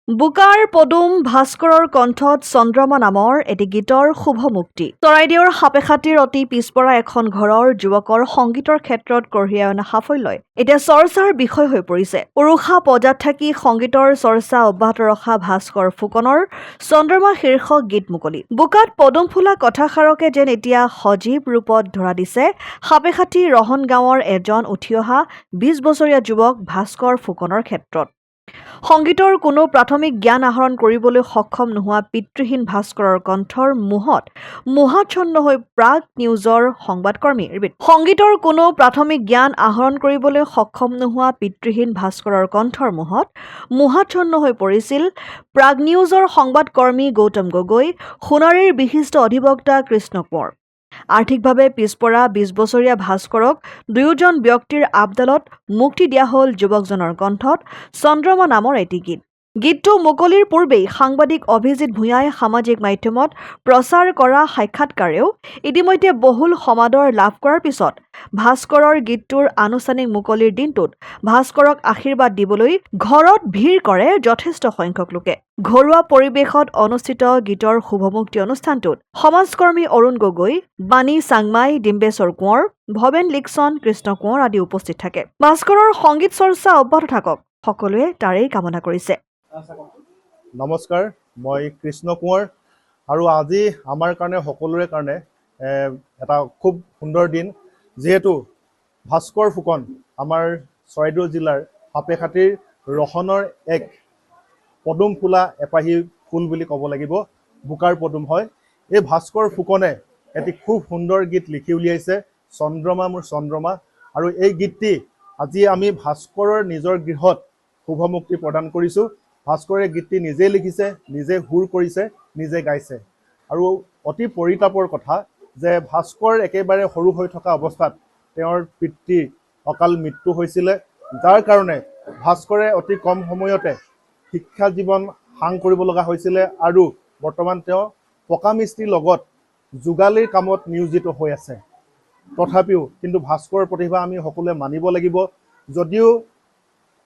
Booker পদুম ভাস্কৰৰ কণ্ঠত চন্দ্ৰমা নামৰ এটি গীতৰ শুভ মুক্তি। চৰাইদেউৰ সাপেখাতিৰ অতি পিছপৰা এখন ঘৰৰ যুৱকৰ সংগীতৰ ক্ষেত্ৰত কঢ়িয়াই অনা সাফল্যই এতিয়া চৰ্চাৰ বিষয় হৈ পৰিছে। উৰুষা পৰ্যায়ত থাকি সংগীতৰ চৰ্চা অব্যাহত ৰখা ভাস্কৰ ফুকনৰ চন্দ্ৰমা শীৰ্ষক গীত মুকলি। বোকাত পদুম ফুলা কথাষাৰকে যেন এতিয়া সজীৱ ৰূপত ধৰা দিছে সাপেখাতি ৰহন গাঁৱৰ এজন উঠি অহা ২০ বছৰীয়া যুৱক ভাস্কৰ ফুকনৰ ক্ষেত্ৰত। সংগীতৰ কোনো প্ৰাথমিক জ্ঞান আহৰণ কৰিবলৈ সক্ষম নোহোৱা পিতৃহীন ভাস্কৰৰ কণ্ঠৰ মোহাচ্ছন্ন হৈ প্ৰাগ নিউজৰ সংবাদকৰ্মী সংগীতৰ কোনো প্ৰাথমিক জ্ঞান আহৰণ কৰিবলৈ সক্ষম নোহোৱা পিতৃহীন ভাস্কৰৰ কণ্ঠৰ মোহাচ্ছন্ন হৈ পৰিছিল প্ৰাগ নিউজৰ সংবাদকৰ্মী গৌতম গগৈ, সোণাৰীৰ বিশিষ্ট অধিবক্তা কৃষ্ণ কোঁৱৰ। আৰ্থিকভাৱে পিছপৰা ২০ বছৰীয়া ভাস্কৰক দুয়োজন ব্যক্তিৰ আবদালত মুক্তি দিয়া হ'ল যুৱকজনৰ কণ্ঠত চন্দ্ৰমা নামৰ এটি গীত। গীতটো মুকলিৰ পূৰ্বেই সাংবাদিক অভিজিত ভূঞাই সামাজিক মাধ্যমত প্ৰচাৰ কৰা সাক্ষাৎকাৰেও ইতিমধ্যে বহুল সমাদৰ লাভ কৰাৰ পিছত ভাস্কৰৰ গীতটোৰ আনুষ্ঠানিক মুকলিৰ দিনটোত ভাস্কৰক আশীৰ্বাদ দিবলৈ ঘৰত ভিৰ কৰে যথেষ্ট সংখ্যক লোকে। ঘৰুৱা পৰিৱেশত অনুষ্ঠিত গীতৰ শুভমুক্তি অনুষ্ঠানটোত সমাজকৰ্মী অৰুণ গগৈ, বাণী চাংমাই, ডিম্বেশ্বৰ কোঁৱৰ, ভৱেন লিকচন, কৃষ্ণ কোঁৱৰ আদি উপস্থিত থাকে। ভাস্কৰৰ সংগীত চৰ্চা অব্যাহত থাকক, সকলোৱে তাৰেই কামনা কৰিছে। নমস্কাৰ, মই কৃষ্ণ কোঁৱৰ আৰু আজি আমাৰ কাৰণে সকলোৰে কাৰণে এটা খুব সুন্দৰ দিন, যিহেতু ভাস্কৰ ফুকন আমাৰ চৰাইদেউ জিলাৰ সাপেখাতিৰ ৰহনৰ এক পদুম ফুলা এপাহি ফুল বুলি ক'ব লাগিব, বোকাৰ পদুম হয়। এই ভাস্কৰ ফুকনে এটি খুব সুন্দৰ গীত লিখি উলিয়াইছে, চন্দ্ৰমা মোৰ চন্দ্ৰমা, আৰু এই গীতটি আজি আমি ভাস্কৰৰ নিজৰ গৃহত শুভমুক্তি প্ৰদান কৰিছোঁ। ভাস্কৰে গীতটি নিজে লিখিছে, নিজে সুৰ কৰিছে, নিজে গাইছে। আৰু অতি পৰিতাপৰ কথা যে ভাস্কৰ একেবাৰে সৰু হৈ থকা অৱস্থাত তেওঁৰ পিতৃৰ অকাল মৃত্যু হৈছিলে, যাৰ কাৰণে ভাস্কৰে অতি কম সময়তে শিক্ষা জীৱন সাং কৰিব লগা হৈছিলে আৰু বৰ্তমান তেওঁ পকা মিস্ত্ৰীৰ লগত যোগালীৰ কামত নিয়োজিত হৈ আছে। তথাপিও কিন্তু ভাস্কৰৰ প্ৰতিভা আমি সকলোৱে মানিব লাগিব। যদিও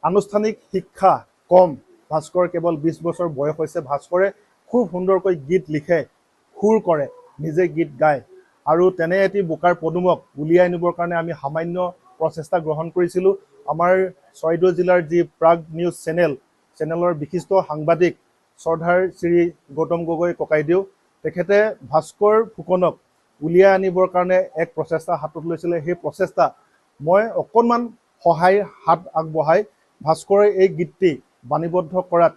আনুষ্ঠানিক শিক্ষা কম, ভাস্কৰ কেৱল ২০ বছৰ বয়স হৈছে, ভাস্কৰে খুব সুন্দৰকৈ গীত লিখে, সুৰ কৰে, নিজে গীত গায়, আৰু তেনে এটি বোকাৰ পদুমক উলিয়াই আনিবৰ কাৰণে আমি সামান্য প্ৰচেষ্টা গ্ৰহণ কৰিছিলোঁ। আমাৰ চৰাইদেউ জিলাৰ যি প্ৰাগ নিউজ চেনেলৰ বিশিষ্ট সাংবাদিক শ্ৰদ্ধাৰ শ্ৰী গৌতম গগৈ ককাইদেউ, তেখেতে ভাস্কৰ ফুকনক উলিয়াই আনিবৰ কাৰণে এক প্ৰচেষ্টা হাতত লৈছিলে। সেই প্ৰচেষ্টা মই অকণমান সহায়ৰ হাত আগবঢ়াই ভাস্কৰে এই গীতটি বাণীবদ্ধ কৰাত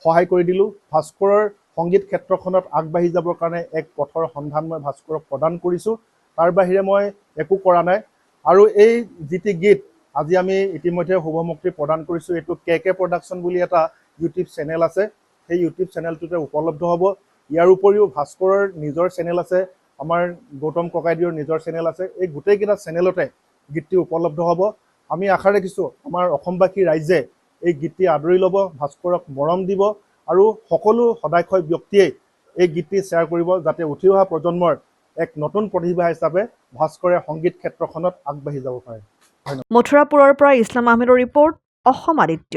সহায় কৰি দিলোঁ। ভাস্কৰৰ সংগীত ক্ষেত্ৰখনত আগবাঢ়ি যাবৰ কাৰণে এক পথৰ সন্ধান মই ভাস্কৰক প্ৰদান কৰিছোঁ। তাৰ বাহিৰে মই একো কৰা নাই। আৰু এই যিটি গীত আজি আমি ইতিমধ্যে শুভমুক্তি প্ৰদান কৰিছোঁ, এইটো কে প্ৰডাকশ্যন বুলি এটা ইউটিউব চেনেল আছে, সেই ইউটিউব চেনেলটোতে উপলব্ধ হ'ব। ইয়াৰ উপৰিও ভাস্কৰৰ নিজৰ চেনেল আছে, আমাৰ গৌতম ককাইদেউৰ নিজৰ চেনেল আছে। এই গোটেইকেইটা চেনেলতে গীতটি উপলব্ধ হ'ব। আমি আশা ৰাখিছোঁ আমাৰ অসমবাসী ৰাইজে এই গীতটি আদৰি ল'ব, ভাস্কৰক মৰম দিব, আৰু সকলো সদাশয় ব্যক্তিয়ে এই গীতটি শ্বেয়াৰ কৰিব, যাতে উঠি অহা প্ৰজন্মৰ এক নতুন প্ৰতিভা হিচাপে ভাস্কৰে সংগীত ক্ষেত্ৰখনত আগবাঢ়ি যাব পাৰে। মথুৰাপুৰৰ পৰা ইছলাম আহমেদৰ ৰিপৰ্ট, অসম আদিত্য।